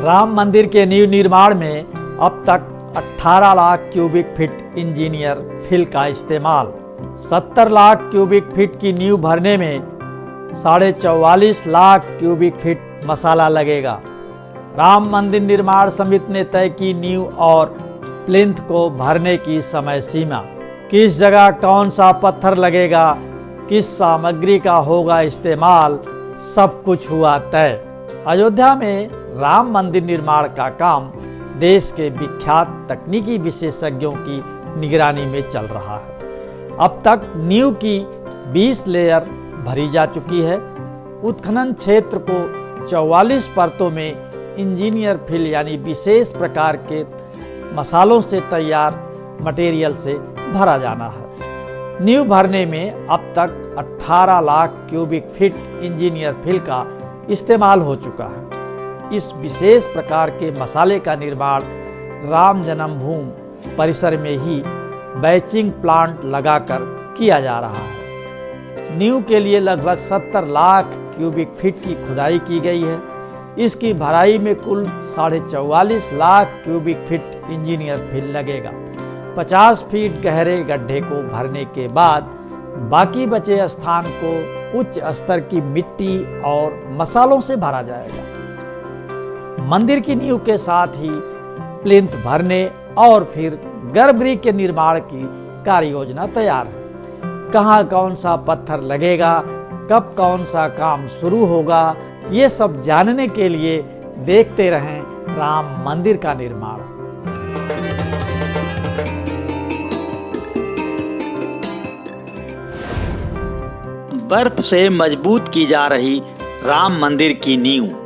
राम मंदिर के नींव निर्माण में अब तक 18 lakh cubic feet engineer fill का इस्तेमाल, 70 लाख क्यूबिक फीट की नींव भरने में 44.5 लाख क्यूबिक फीट मसाला लगेगा। राम मंदिर निर्माण समिति ने तय की नींव और प्लिंथ को भरने की समय सीमा, किस जगह कौन सा पत्थर लगेगा, किस सामग्री का होगा इस्तेमाल, सब कुछ हुआ तय। अयोध्या में राम मंदिर निर्माण का काम देश के विख्यात तकनीकी विशेषज्ञों की निगरानी में चल रहा है। अब तक नींव की 20 लेयर भरी जा चुकी है। उत्खनन क्षेत्र को 44 परतों में इंजीनियर फिल यानी विशेष प्रकार के मसालों से तैयार मटेरियल से भरा जाना है। नींव भरने में अब तक 18 lakh cubic feet engineer fill का इस्तेमाल हो चुका है। इस विशेष प्रकार के मसाले का निर्माण राम जन्मभूमि परिसर में ही बैचिंग प्लांट लगाकर किया जा रहा है। नींव के लिए लगभग 70 लाख क्यूबिक फीट की खुदाई की गई है। इसकी भराई में कुल 44.5 lakh cubic feet engineer fill लगेगा। 50 फीट गहरे गड्ढे को भरने के बाद बाकी बचे स्थान को उच्च स्तर की मिट्टी और मसालों से भरा जाएगा। मंदिर की नींव के साथ ही प्लिंथ भरने और फिर गर्भगृह के निर्माण की कार्य योजना तैयार है। कहाँ कौन सा पत्थर लगेगा, कब कौन सा काम शुरू होगा, ये सब जानने के लिए देखते रहें राम मंदिर का निर्माण। बर्फ से मजबूत की जा रही राम मंदिर की नींव।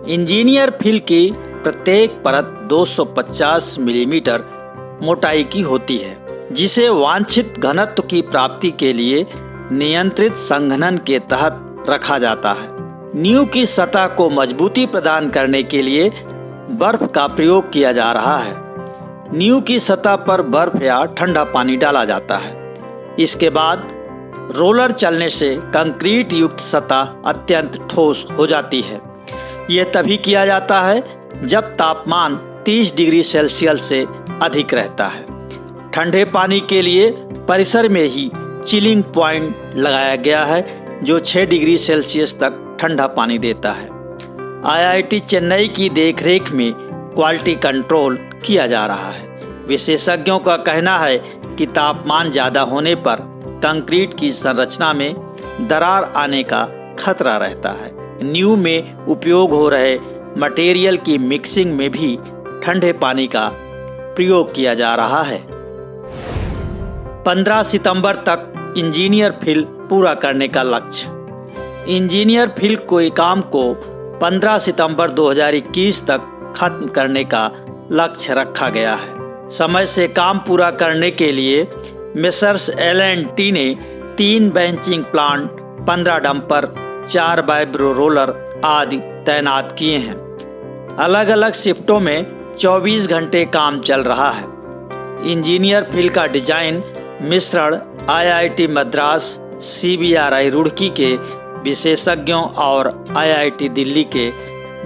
इंजीनियर फिल की प्रत्येक परत 250 मिलीमीटर मोटाई की होती है, जिसे वांछित घनत्व की प्राप्ति के लिए नियंत्रित संघनन के तहत रखा जाता है। नींव की सतह को मजबूती प्रदान करने के लिए बर्फ का प्रयोग किया जा रहा है। नींव की सतह पर बर्फ या ठंडा पानी डाला जाता है। इसके बाद रोलर चलने से कंक्रीट युक्त सतह अत्यंत ठोस हो जाती है। यह तभी किया जाता है जब तापमान 30 डिग्री सेल्सियस से अधिक रहता है। ठंडे पानी के लिए परिसर में ही चिलिंग पॉइंट लगाया गया है, जो 6 डिग्री सेल्सियस तक ठंडा पानी देता है। IIT चेन्नई की देखरेख में क्वालिटी कंट्रोल किया जा रहा है। विशेषज्ञों का कहना है कि तापमान ज़्यादा होने पर कंक्रीट की संरचना में दरार आने का खतरा रहता है। नींव में उपयोग हो रहे मटेरियल की मिक्सिंग में भी ठंडे पानी का प्रयोग किया जा रहा है। 15 सितंबर तक इंजीनियर फिल पूरा करने का लक्ष्य। इंजीनियर फिल के काम को 15 सितंबर 2021 तक खत्म करने का लक्ष्य रखा गया है। समय से काम पूरा करने के लिए मेसर्स L&T ने 3 benching plant, 15 dumper, 4 vibro roller आदि तैनात किए हैं। अलग अलग शिफ्टों में 24 घंटे काम चल रहा है। इंजीनियर फिल का डिजाइन मिश्रण IIT मद्रास, CBRI रुड़की के विशेषज्ञों और IIT दिल्ली के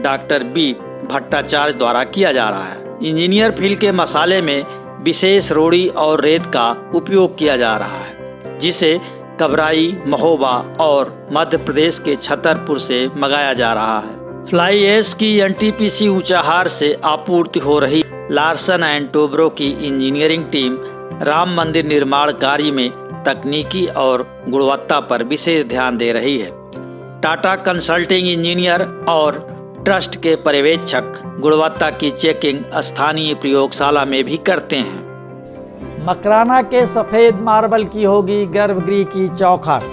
डॉक्टर B भट्टाचार्य द्वारा किया जा रहा है। इंजीनियर फिल के मसाले में विशेष रोड़ी और रेत का उपयोग किया जा रहा है, जिसे कबराई, महोबा और मध्य प्रदेश के छतरपुर से मंगाया जा रहा है। फ्लाई ऐश की NTPC ऊंचाहार से आपूर्ति हो रही लार्सन एंड टोब्रो की इंजीनियरिंग टीम राम मंदिर निर्माण कार्य में तकनीकी और गुणवत्ता पर विशेष ध्यान दे रही है। टाटा कंसल्टिंग इंजीनियर और ट्रस्ट के पर्यवेक्षक गुणवत्ता की चेकिंग स्थानीय प्रयोगशाला में भी करते हैं। मकराना के सफेद मार्बल की होगी गर्भगृह की चौखट।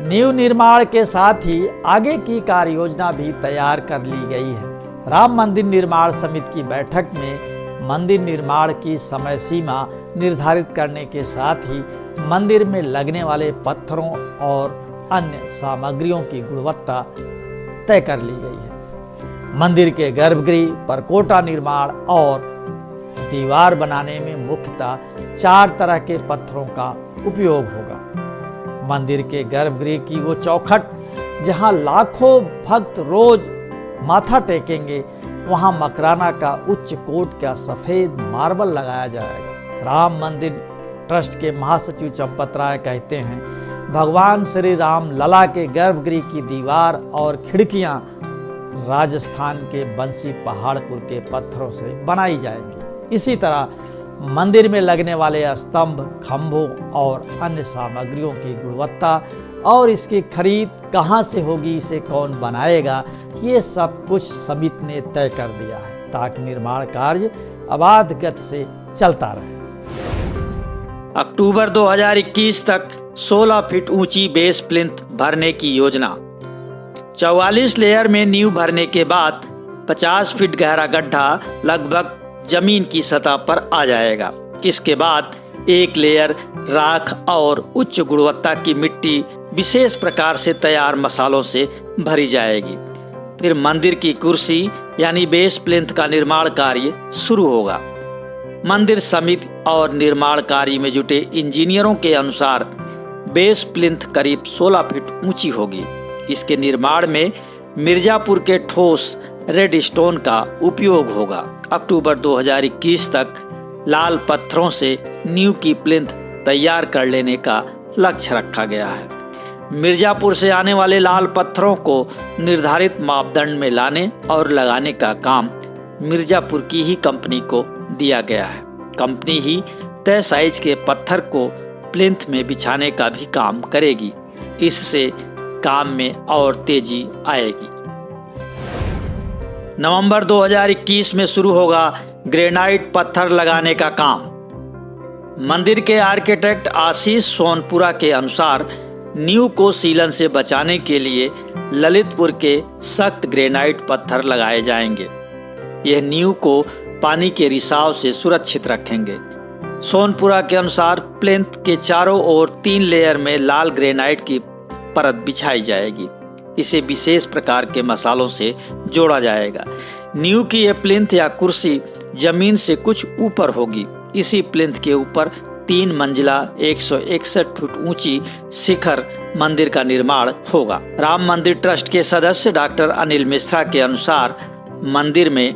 नींव निर्माण के साथ ही आगे की कार्य योजना भी तैयार कर ली गई है। राम मंदिर निर्माण समिति की बैठक में मंदिर निर्माण की समय सीमा निर्धारित करने के साथ ही मंदिर में लगने वाले पत्थरों और अन्य सामग्रियों की गुणवत्ता तय कर ली गई है। मंदिर के गर्भगृह, परकोटा निर्माण और दीवार बनाने में मुख्यतः 4 तरह के पत्थरों का उपयोग होगा। मंदिर के गर्भगृह की वो चौखट जहां लाखों भक्त रोज माथा टेकेंगे वहां मकराना का उच्च कोट का सफेद मार्बल लगाया जाएगा। राम मंदिर ट्रस्ट के महासचिव चंपत राय कहते हैं, भगवान श्री राम लला के गर्भगृह की दीवार और खिड़कियां राजस्थान के बंसी पहाड़पुर के पत्थरों से बनाई जाएंगी। इसी तरह मंदिर में लगने वाले स्तंभ, खंभों और अन्य सामग्रियों की गुणवत्ता और इसकी खरीद कहां से होगी, इसे कौन बनाएगा, ये सब कुछ समिति ने तय कर दिया है ताकि निर्माण कार्य अबाध गति से चलता रहे। अक्टूबर 2021 तक 16 फीट ऊंची बेस प्लिंथ भरने की योजना। 44 लेयर में नींव भरने के बाद 50 फीट गहरा गड्ढा लगभग जमीन की सतह पर आ जाएगा। इसके बाद एक लेयर राख और उच्च गुणवत्ता की मिट्टी विशेष प्रकार से तैयार मसालों से भरी जाएगी। फिर मंदिर की कुर्सी यानी बेस प्लिंथ का निर्माण कार्य शुरू होगा। मंदिर समिति और निर्माण कार्य में जुटे इंजीनियरों के अनुसार बेस प्लिंथ करीब 16 फीट ऊंची होगी। इसके निर्माण में मिर्जापुर के ठोस रेड स्टोन का उपयोग होगा। अक्टूबर 2021 तक लाल पत्थरों से नींव की प्लिंथ तैयार कर लेने का लक्ष्य रखा गया है। मिर्जापुर से आने वाले लाल पत्थरों को निर्धारित मापदंड में लाने और लगाने का काम मिर्जापुर की ही कंपनी को दिया गया है। कंपनी ही तय साइज के पत्थर को प्लिंथ में बिछाने का भी काम करेगी। इससे काम में और तेजी आएगी। नवंबर 2021 में शुरू होगा ग्रेनाइट पत्थर लगाने का काम। मंदिर के आर्किटेक्ट आशीष सोनपुरा के अनुसार नींव को सीलन से बचाने के लिए ललितपुर के सख्त ग्रेनाइट पत्थर लगाए जाएंगे। यह नींव को पानी के रिसाव से सुरक्षित रखेंगे। सोनपुरा के अनुसार प्लिंथ के चारों ओर 3 लेयर में लाल ग्रेनाइट की परत बिछाई जाएगी। इसे विशेष प्रकार के मसालों से जोड़ा जाएगा। नींव की यह प्लिंथ या कुर्सी जमीन से कुछ ऊपर होगी। इसी प्लिंथ के ऊपर 3 मंजिला 161 फुट ऊंची शिखर मंदिर का निर्माण होगा। राम मंदिर ट्रस्ट के सदस्य डॉक्टर अनिल मिश्रा के अनुसार मंदिर में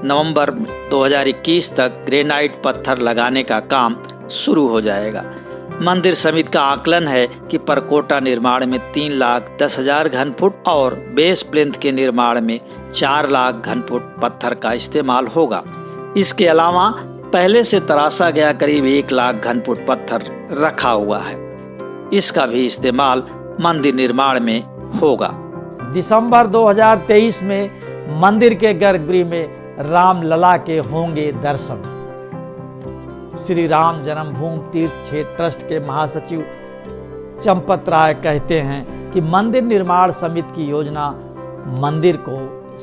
नवंबर 2021 तक ग्रेनाइट पत्थर लगाने का काम शुरू हो जाएगा। मंदिर समिति का आकलन है कि परकोटा निर्माण में 3,10,000 घन फुट और बेस प्लिंथ के निर्माण में 4 लाख घन फुट पत्थर का इस्तेमाल होगा। इसके अलावा पहले से तराशा गया करीब 1 लाख घन फुट पत्थर रखा हुआ है। इसका भी इस्तेमाल मंदिर निर्माण में होगा। दिसंबर 2023 में मंदिर के गर्भगृह में रामलला के होंगे दर्शन। श्री राम जन्मभूमि तीर्थ क्षेत्र ट्रस्ट के महासचिव चंपत राय कहते हैं कि मंदिर निर्माण समिति की योजना मंदिर को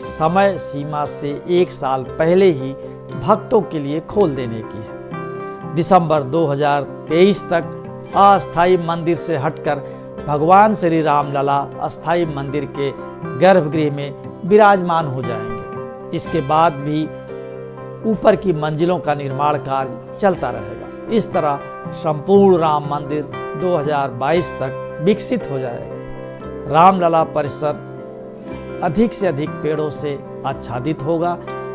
समय सीमा से 1 साल पहले ही भक्तों के लिए खोल देने की है। दिसंबर 2023 तक अस्थायी मंदिर से हटकर भगवान श्री रामलला अस्थायी मंदिर के गर्भगृह में विराजमान हो जाएंगे। इसके बाद भी ऊपर की मंजिलों का निर्माण कार्य चलता रहेगा। इस तरह संपूर्ण राम मंदिर 2022 तक विकसित हो जाएगा। रामलला परिसर अधिक से अधिक पेड़ों से आच्छादित होगा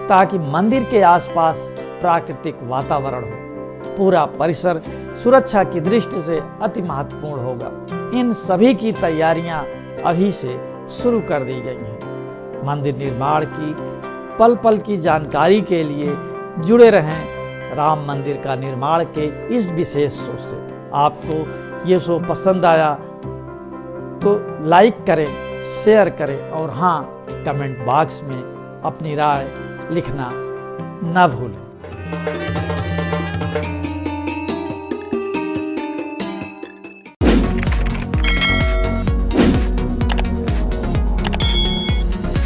ताकि मंदिर के आसपास प्राकृतिक वातावरण हो। पूरा परिसर सुरक्षा की दृष्टि से अति महत्वपूर्ण होगा। इन सभी की तैयारियां अभी से शुरू कर दी गई हैं। मंदिर निर्माण की पल पल की जानकारी के लिए जुड़े रहें राम मंदिर का निर्माण के इस विशेष शो से। आपको ये शो पसंद आया तो लाइक करें, शेयर करें और हाँ, कमेंट बॉक्स में अपनी राय लिखना न भूलें।